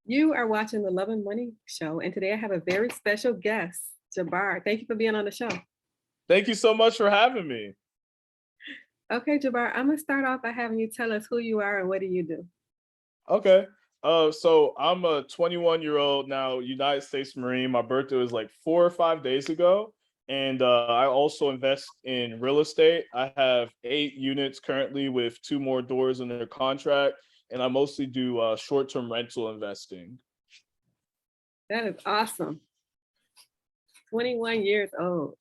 You are watching the Love and Money Show, and today I have a very special guest, Jabbar. Thank you for being on the show. Thank you so much for having me. Okay, Jabbar, I'm gonna start off by having you tell us who you are and what do you do. Okay. So I'm a 21-year-old now, United States Marine. My birthday was like 4 or 5 days ago. And I also invest in real estate. I have 8 units currently with 2 more doors under contract. And I mostly do short-term rental investing. That is awesome. 21 years old.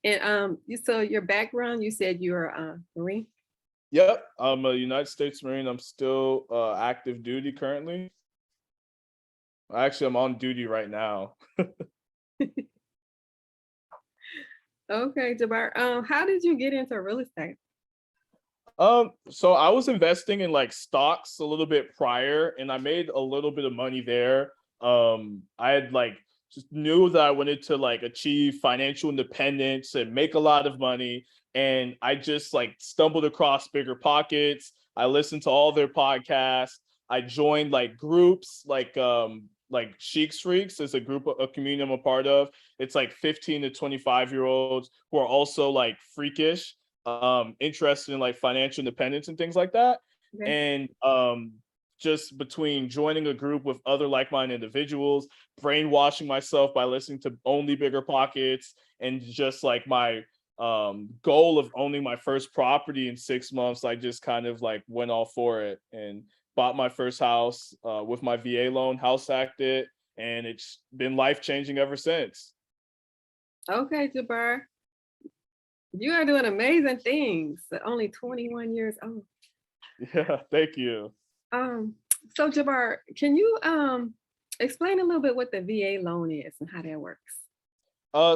And so your background, you said you're a Marine. Yep, I'm a United States Marine. I'm still active duty currently. Actually, I'm on duty right now. Okay, Jabbar. How did you get into real estate? So I was investing in like stocks a little bit prior, and I made a little bit of money there. I had like just knew that I wanted to like achieve financial independence and make a lot of money, and I just like stumbled across Bigger Pockets. I listened to all their podcasts. I joined like groups like Sheiks Freaks is a group, a community I'm a part of. It's like 15 to 25-year-olds who are also like freakish, interested in like financial independence and things like that. Okay. And just between joining a group with other like-minded individuals, brainwashing myself by listening to only Bigger Pockets, and just like my goal of owning my first property in 6 months, I just kind of like went all for it and bought my first house with my VA loan, house hacked it, and it's been life-changing ever since. Okay, Jabbar. You are doing amazing things at only 21 years old. Yeah, thank you. Um, so Jabbar, can you explain a little bit what the VA loan is and how that works?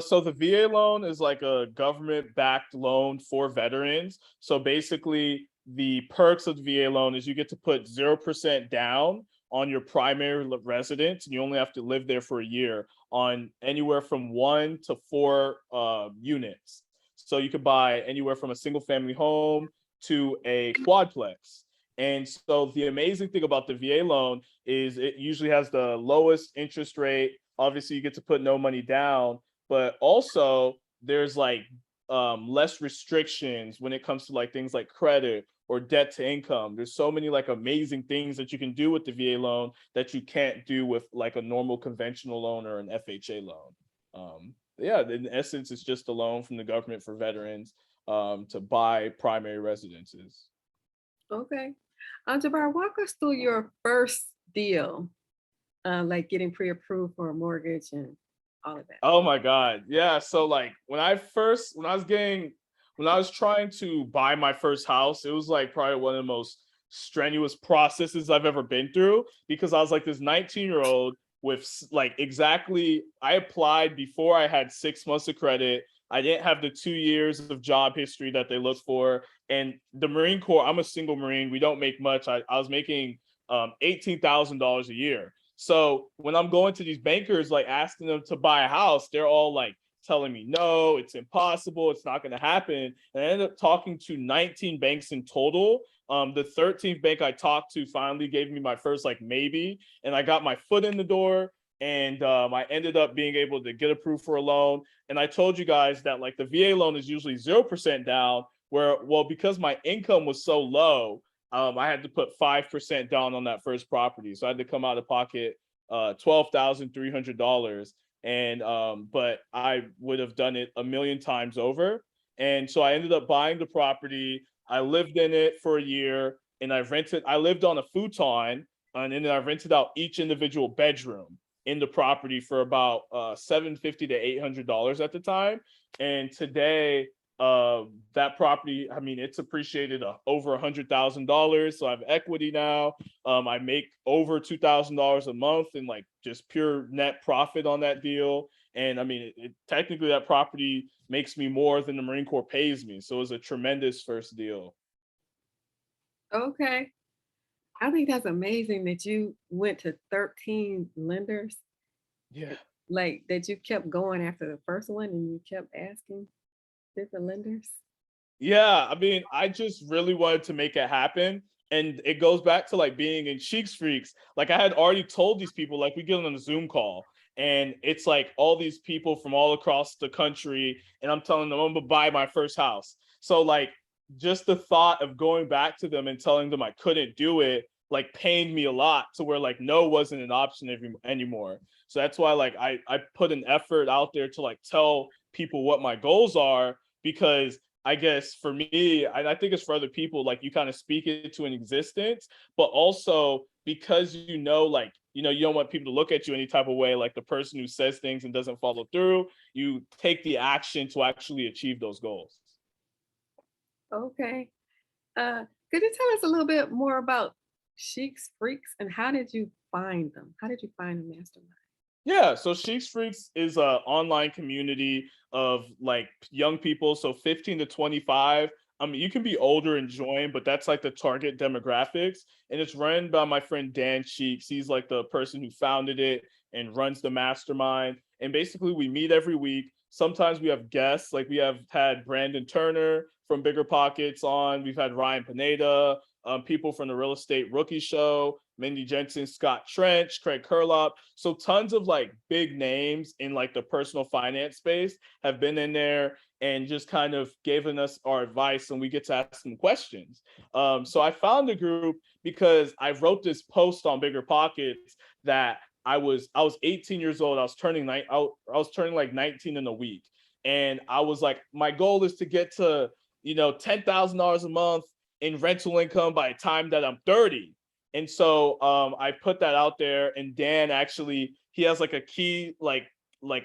So the VA loan is like a government-backed loan for veterans. So basically, the perks of the VA loan is you get to put 0% down on your primary residence, and you only have to live there for a year on anywhere from 1 to 4 units. So you could buy anywhere from a single family home to a quadplex. And so the amazing thing about the VA loan is it usually has the lowest interest rate. Obviously, you get to put no money down, but also there's like less restrictions when it comes to like things like credit or debt to income. There's so many like amazing things that you can do with the VA loan that you can't do with like a normal conventional loan or an FHA loan. Yeah, in essence, it's just a loan from the government for veterans to buy primary residences. Okay. Jabbar, walk us through your first deal, like getting pre-approved for a mortgage and all of that. Oh my God. Yeah. So like when I was trying to buy my first house, it was like probably one of the most strenuous processes I've ever been through, because I was like this 19-year-old with like exactly, I applied before I had 6 months of credit. I didn't have the 2 years of job history that they look for. And the Marine Corps, I'm a single Marine. We don't make much. I was making $18,000 a year. So when I'm going to these bankers, like asking them to buy a house, they're all like telling me, no, it's impossible. It's not going to happen. And I ended up talking to 19 banks in total. The 13th bank I talked to finally gave me my first like maybe, and I got my foot in the door. And I ended up being able to get approved for a loan. And I told you guys that like the VA loan is usually 0% down, where, well, because my income was so low, I had to put 5% down on that first property. So I had to come out of pocket $12,300. And but I would have done it a million times over. And so I ended up buying the property. I lived in it for a year, and I lived on a futon, and then I rented out each individual bedroom in the property for about $750 to $800 at the time. And today, that property, I mean, it's appreciated over $100,000. So I have equity now. I make over $2,000 a month in like just pure net profit on that deal. And I mean, technically that property makes me more than the Marine Corps pays me. So it was a tremendous first deal. Okay. I think that's amazing that you went to 13 lenders, Yeah. like that you kept going after the first one and you kept asking different lenders. Yeah, I mean, I just really wanted to make it happen. And it goes back to like being in Sheiks Freaks. Like I had already told these people, like we get on a Zoom call and it's like all these people from all across the country, and I'm telling them I'm gonna buy my first house. So like just the thought of going back to them and telling them I couldn't do it like pained me a lot, to where like no wasn't an option anymore. So that's why like I put an effort out there to like tell people what my goals are, because I guess for me, and I think it's for other people, like you kind of speak it to an existence, but also because like, you don't want people to look at you any type of way, like the person who says things and doesn't follow through, you take the action to actually achieve those goals. Okay. Could you tell us a little bit more about Sheiks Freaks and how did you find them? How did you find the mastermind? Yeah, so Sheiks Freaks is a online community of like young people, so 15 to 25. I mean, you can be older and join, but that's like the target demographics. And it's run by my friend Dan Cheeks. He's like the person who founded it and runs the mastermind. And basically, we meet every week. Sometimes we have guests, like we have had Brandon Turner from Bigger Pockets on. We've had Ryan Pineda, people from the Real Estate Rookie Show, Mindy Jensen, Scott Trench, Craig Curlop. So tons of like big names in like the personal finance space have been in there and just kind of given us our advice, and we get to ask them questions. So I found the group because I wrote this post on Bigger Pockets that I was 18 years old. I was turning like 19 in a week, and I was like, my goal is to get to $10,000 a month in rental income by the time that I'm 30. And so I put that out there, and Dan actually, he has like a key, like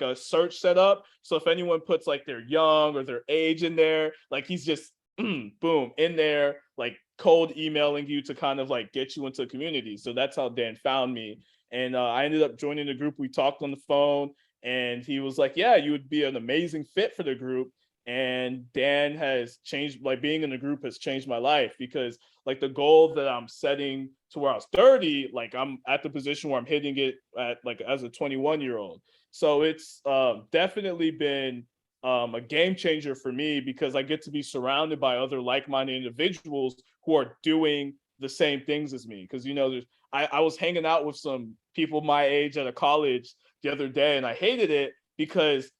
a search set up. So if anyone puts like their young or their age in there, like he's just boom in there, like cold emailing you to kind of like get you into the community. So that's how Dan found me. And I ended up joining the group. We talked on the phone, and he was like, yeah, you would be an amazing fit for the group. And Dan has changed, like being in the group has changed my life, because like the goal that I'm setting to where I was 30, like I'm at the position where I'm hitting it at like as a 21-year-old. So it's definitely been a game changer for me, because I get to be surrounded by other like-minded individuals who are doing the same things as me. Because I was hanging out with some people my age at a college the other day, and I hated it because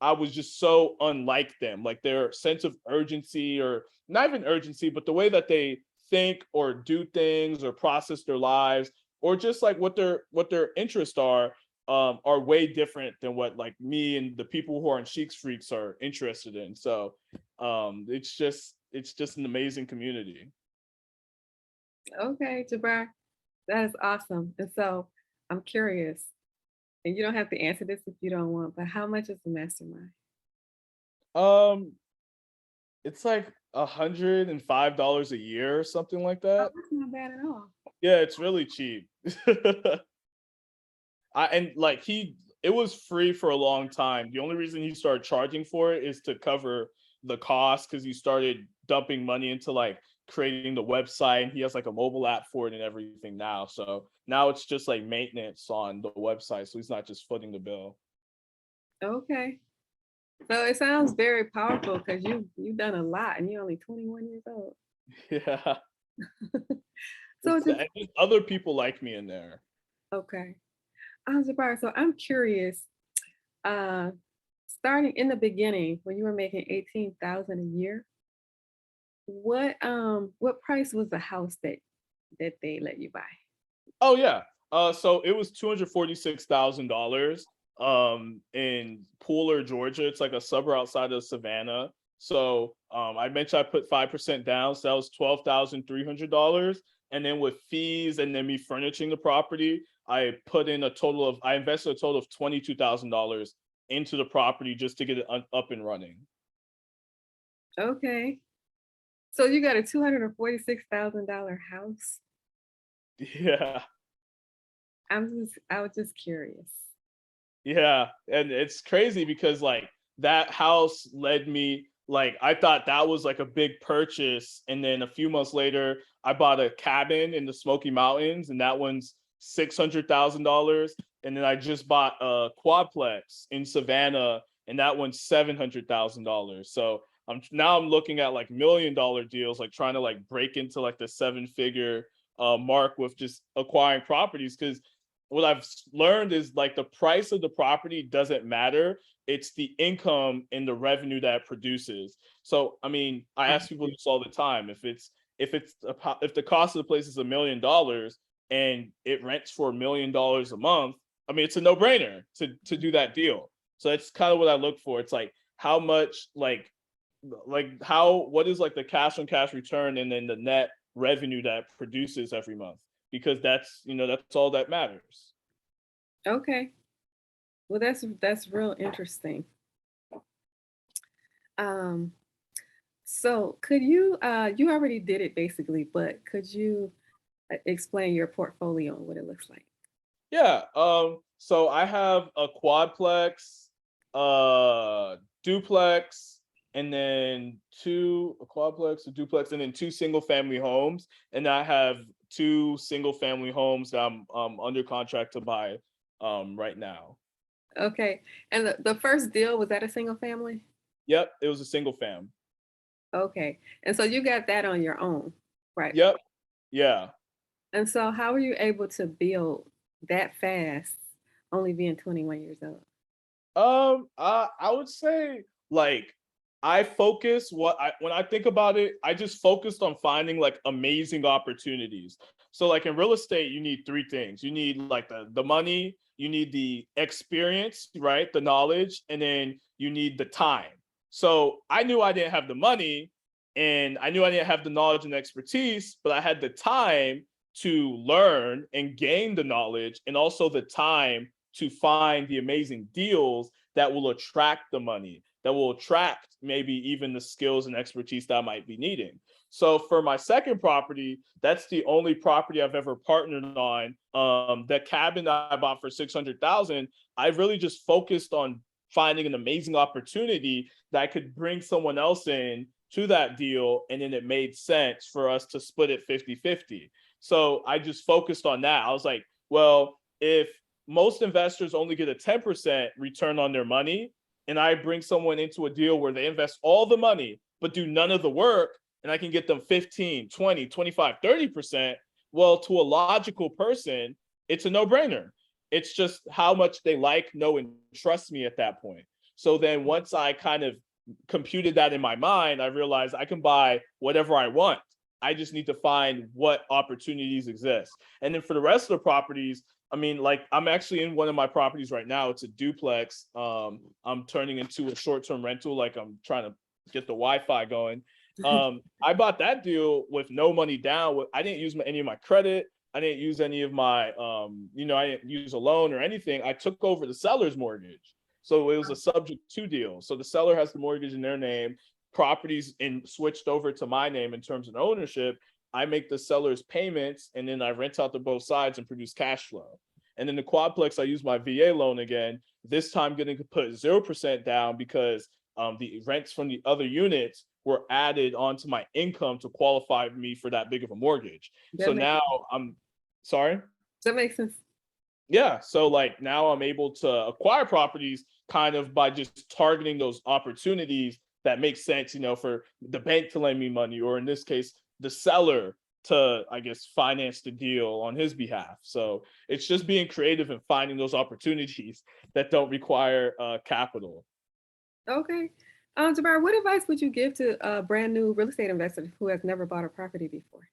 I was just so unlike them. Like their sense of urgency, or not even urgency, but the way that they think or do things or process their lives, or just like what their interests are way different than what like me and the people who are in Sheiks Freaks are interested in. So it's just an amazing community. Okay, Jabbar, that is awesome. And so I'm curious, and you don't have to answer this if you don't want, but how much is the mastermind? Um, it's like $105 a year or something like Oh, that. that's not bad at all. Yeah, it's really cheap. And like it was free for a long time. The only reason he started charging for it is to cover the cost, because he started dumping money into like creating the website, and he has like a mobile app for it and everything now. So now it's just like maintenance on the website. So he's not just footing the bill. Okay. So it sounds very powerful because you've done a lot and you're only 21 years old. Yeah. So just And there's other people like me in there. okay. Jabbar, so I'm curious, uh, starting in the beginning when you were making 18,000 a year, what price was the house that they let you buy? Oh yeah. So it was $246,000 in Pooler, Georgia. It's like a suburb outside of Savannah. So I mentioned I put 5% down, so that was $12,300. And then with fees and then me furnishing the property, I invested a total of $22,000 into the property just to get it up and running. Okay. So you got a $246,000 house. Yeah. I was just curious. Yeah, and it's crazy because like that house led me, like I thought that was like a big purchase, and then a few months later I bought a cabin in the Smoky Mountains, and that one's $600,000, and then I just bought a quadplex in Savannah, and that one's $700,000. So I'm looking at like $1 million deals, like trying to like break into like the 7-figure mark with just acquiring properties. Because what I've learned is like the price of the property doesn't matter. It's the income and the revenue that it produces. So I mean, I ask people this all the time. If the cost of the place is $1 million and it rents for $1 million a month, I mean, it's a no-brainer to do that deal. So that's kind of what I look for. It's like how much what is like the cash on cash return and then the net revenue that it produces every month, because that's all that matters. Okay. Well, that's real interesting. Um, so could you you already did it basically, but could you explain your portfolio and what it looks like? Yeah. So I have a quadplex, duplex, and then a quadplex, a duplex, and then two single family homes. And I have two single family homes that I'm under contract to buy right now. Okay. And the first deal, was that a single family? Yep, it was a single fam. Okay. And so you got that on your own, right? Yep. Yeah. And so how were you able to build that fast, only being 21 years old? I would say like I focus when I think about it, I just focused on finding like amazing opportunities. So like in real estate, you need three things. You need like the money, you need the experience, right? The knowledge, and then you need the time. So I knew I didn't have the money and I knew I didn't have the knowledge and expertise, but I had the time to learn and gain the knowledge and also the time to find the amazing deals that will attract the money, that will attract maybe even the skills and expertise that I might be needing. So for my second property, that's the only property I've ever partnered on. That cabin that I bought for 600,000, I really just focused on finding an amazing opportunity that I could bring someone else in to that deal. And then it made sense for us to split it 50-50. So I just focused on that. I was like, well, if most investors only get a 10% return on their money, and I bring someone into a deal where they invest all the money but do none of the work, and I can get them 15, 20, 25, 30%, well, to a logical person, it's a no-brainer. It's just how much they like, know, and trust me at that point. So then once I kind of computed that in my mind, I realized I can buy whatever I want. I just need to find what opportunities exist. And then for the rest of the properties, I mean, like I'm actually in one of my properties right now. It's a duplex. I'm turning into a short-term rental. Like I'm trying to get the Wi-Fi going. I bought that deal with no money down. I didn't use any of my credit. I didn't use any of my, I didn't use a loan or anything. I took over the seller's mortgage. So it was a subject to deal. So the seller has the mortgage in their name, properties and switched over to my name in terms of ownership. I make the seller's payments and then I rent out to both sides and produce cash flow. And then the quadplex, I use my VA loan again, this time getting to put 0% down because the rents from the other units were added onto my income to qualify me for that big of a mortgage. That So makes now I'm sorry. that makes sense. Yeah. So like now I'm able to acquire properties kind of by just targeting those opportunities that make sense, for the bank to lend me money, or in this case, the seller to, I guess, finance the deal on his behalf. So it's just being creative and finding those opportunities that don't require capital. Okay. Jabbar, what advice would you give to a brand new real estate investor who has never bought a property before?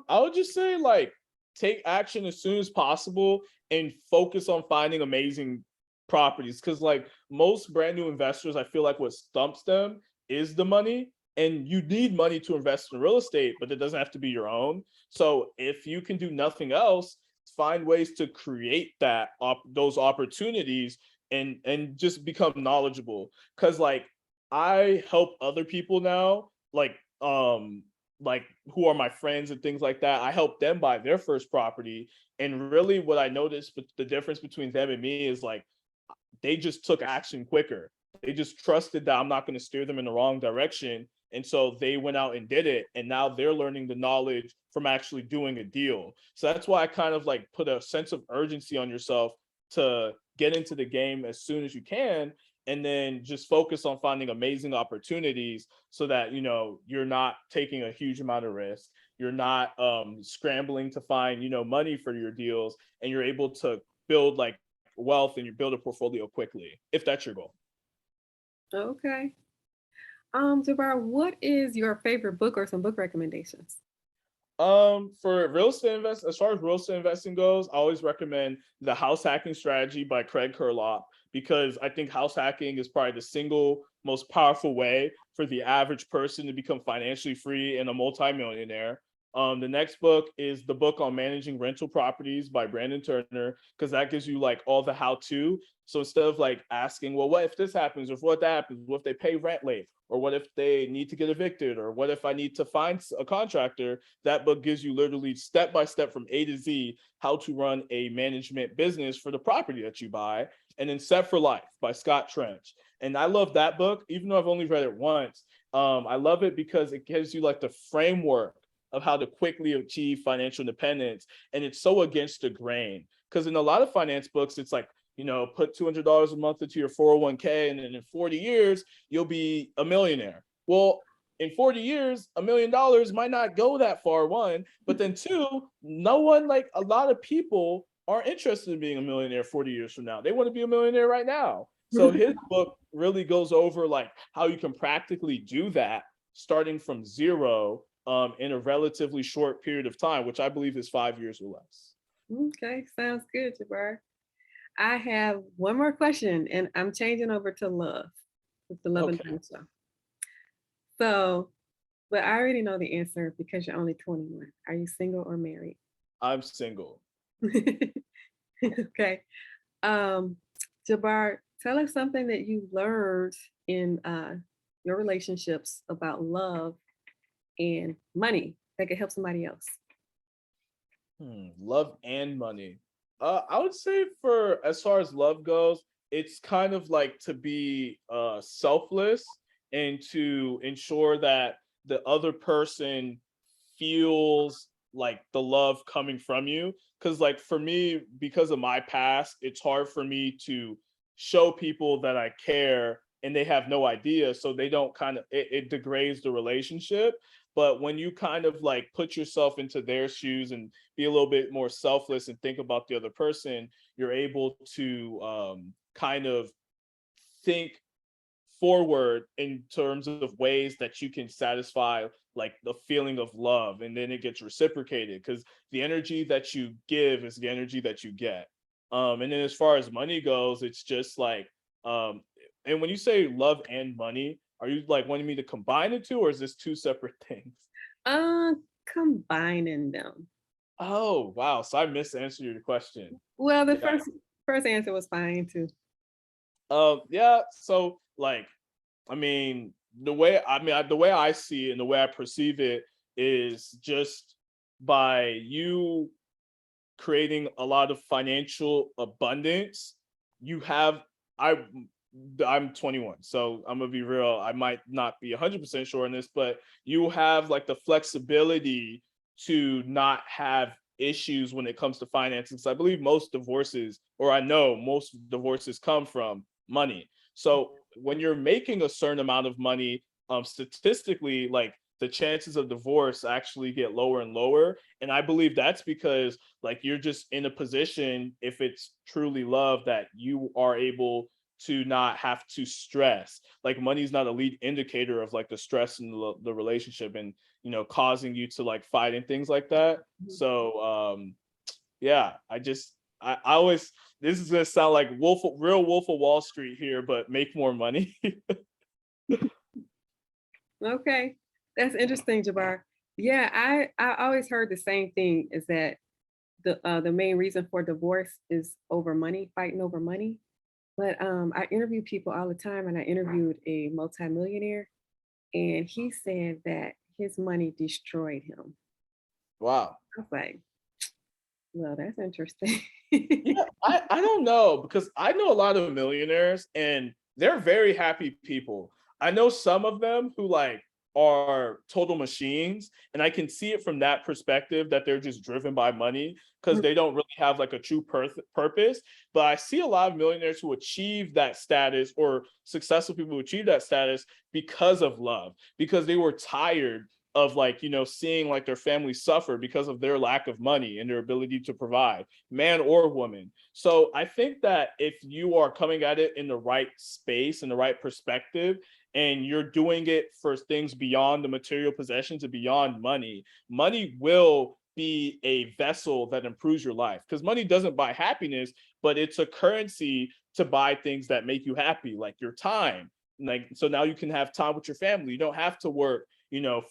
I would just say like take action as soon as possible and focus on finding amazing properties. Cause like most brand new investors, I feel like what stumps them is the money. And you need money to invest in real estate, but it doesn't have to be your own. So if you can do nothing else, find ways to create those opportunities and just become knowledgeable. Cause like I help other people now, like who are my friends and things like that. I help them buy their first property. And really what I noticed, but the difference between them and me is like they just took action quicker. They just trusted that I'm not going to steer them in the wrong direction. And so they went out and did it. And now they're learning the knowledge from actually doing a deal. So that's why I kind of like put a sense of urgency on yourself to get into the game as soon as you can. and then just focus on finding amazing opportunities so that, you know, you're not taking a huge amount of risk. You're not scrambling to find, you know, money for your deals, and you're able to build like wealth and you build a portfolio quickly, if that's your goal. Okay. Jabbar, what is your favorite book or some book recommendations? For real estate invest, as far as real estate investing goes, I always recommend The House Hacking Strategy by Craig Kurloff, because I think house hacking is probably the single most powerful way for the average person to become financially free and a multimillionaire. The next book is the book on managing rental properties by Brandon Turner, because that gives you like all the how to. So instead of like asking, well, what if this happens, or what that happens, what if they pay rent late, or what if they need to get evicted, or what if I need to find a contractor, that book gives you literally step by step from A to Z how to run a management business for the property that you buy. And then Set for Life by Scott Trench. And I love that book, even though I've only read it once. I love it because it gives you like the framework of how to quickly achieve financial independence. And it's so against the grain. Because in a lot of finance books, it's like, you know, put $200 a month into your 401k, and then in 40 years, you'll be a millionaire. Well, in 40 years, $1 million might not go that far, one, but then two, no one, like a lot of people aren't interested in being a millionaire 40 years from now. They want to be a millionaire right now. So his book really goes over like how you can practically do that starting from zero in a relatively short period of time, which I believe is 5 years or less. Okay, sounds good, Jabbar. I have one more question, and I'm changing over to love with the Love and Okay, Diamond Show. So, but I already know the answer because you're only 21. Are you single or married? I'm single. Okay. Um, Jabbar, tell us something that you learned in your relationships about love and money that could help somebody else. Love and money. I would say for as far as love goes, it's kind of like to be selfless and to ensure that the other person feels like the love coming from you. Because like for me, because of my past, it's hard for me to show people that I care and they have no idea. So they don't kind of it degrades the relationship. But when you kind of like put yourself into their shoes and be a little bit more selfless and think about the other person, you're able to kind of think forward in terms of ways that you can satisfy like the feeling of love, and then it gets reciprocated because the energy that you give is the energy that you get. And then as far as money goes, it's just like um and when you say love and money, are you like wanting me to combine the two, or is this two separate things? Uh, Combining them. Oh wow, so I misanswered your question. Well, the Yeah. first answer was fine too. Yeah, so like I mean, the way I see it and the way I perceive it is just by you creating a lot of financial abundance, you have I I'm 21, so I'm gonna be real. I might not be 100% sure on this, but you have like the flexibility to not have issues when it comes to finances. So I believe most divorces, or I know most divorces come from money. So when you're making a certain amount of money, statistically, like the chances of divorce actually get lower and lower. And I believe that's because like you're just in a position, if it's truly love, that you are able to not have to stress. Like money is not a lead indicator of like the stress in the relationship, and you know, causing you to like fight and things like that. So yeah, I always, this is gonna sound like real Wolf of Wall Street here, but make more money. Okay, that's interesting, Jabbar. Yeah, I always heard the same thing is that the main reason for divorce is over money, fighting over money. But I interview people all the time, and I interviewed a multimillionaire, and he said that his money destroyed him. Wow. I was like, well, that's interesting. Yeah, I don't know, because I know a lot of millionaires and they're very happy people. I know some of them who like are total machines, and I can see it from that perspective, that they're just driven by money because they don't really have like a true purpose. But I see a lot of millionaires who achieve that status, or successful people who achieve that status because of love, because they were tired of, like, seeing like their family suffer because of their lack of money and their ability to provide, man or woman. So I think that if you are coming at it in the right space, in the right perspective, and you're doing it for things beyond the material possessions and beyond money, money will be a vessel that improves your life, because money doesn't buy happiness, but it's a currency to buy things that make you happy, like your time. Like, so now you can have time with your family. You don't have to work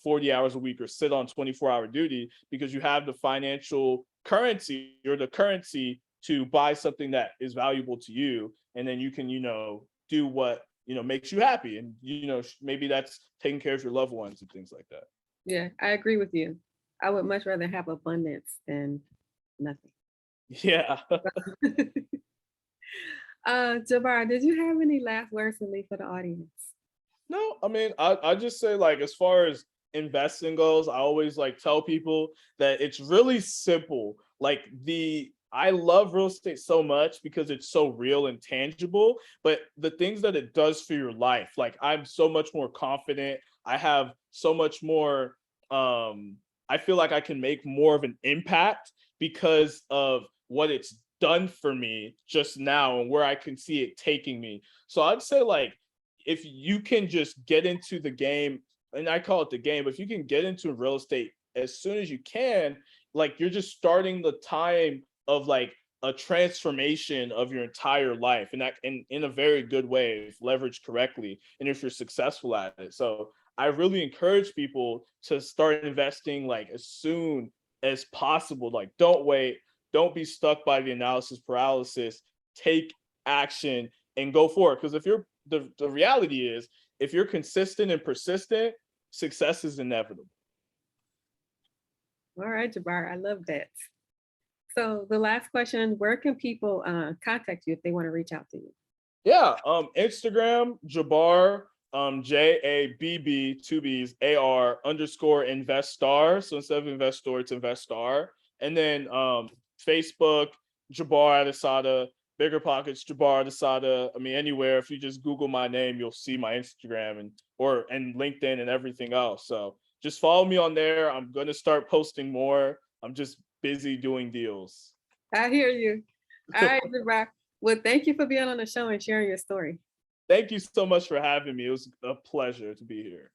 40 hours a week or sit on 24-hour duty, because you have the financial currency, or the currency, to buy something that is valuable to you, and then you can do what makes you happy, and maybe that's taking care of your loved ones and things like that. Yeah, I agree with you. I would much rather have abundance than nothing. Yeah. Jabbar, did you have any last words to leave for the audience? No, I mean, I just say, like, as far as investing goes, I always like tell people that it's really simple. Like, I love real estate so much because it's so real and tangible, but the things that it does for your life, like, I'm so much more confident. I have so much more, I feel like I can make more of an impact because of what it's done for me just now and where I can see it taking me. So I'd say, like, if you can just get into the game, and I call it the game, but if you can get into real estate as soon as you can, like, you're just starting the time of like a transformation of your entire life, and that in a very good way, if leveraged correctly, and if you're successful at it. So I really encourage people to start investing like as soon as possible. Like, don't wait, don't be stuck by the analysis paralysis. Take action and go for it. Because if you're the reality is, if you're consistent and persistent, success is inevitable. All right, Jabbar, I love that. So the last question, where can people contact you if they want to reach out to you? Yeah, Instagram, Jabbar, JABB, two B's, AR underscore investor. So instead of investor, it's investor. And then Facebook, Jabbar Adesada, Bigger Pockets, Jabbar Adesada. I mean, anywhere, if you just Google my name, you'll see my Instagram and LinkedIn and everything else. So just follow me on there. I'm gonna start posting more. I'm just busy doing deals. I hear you. All right, Jabbar. Well, thank you for being on the show and sharing your story. Thank you so much for having me. It was a pleasure to be here.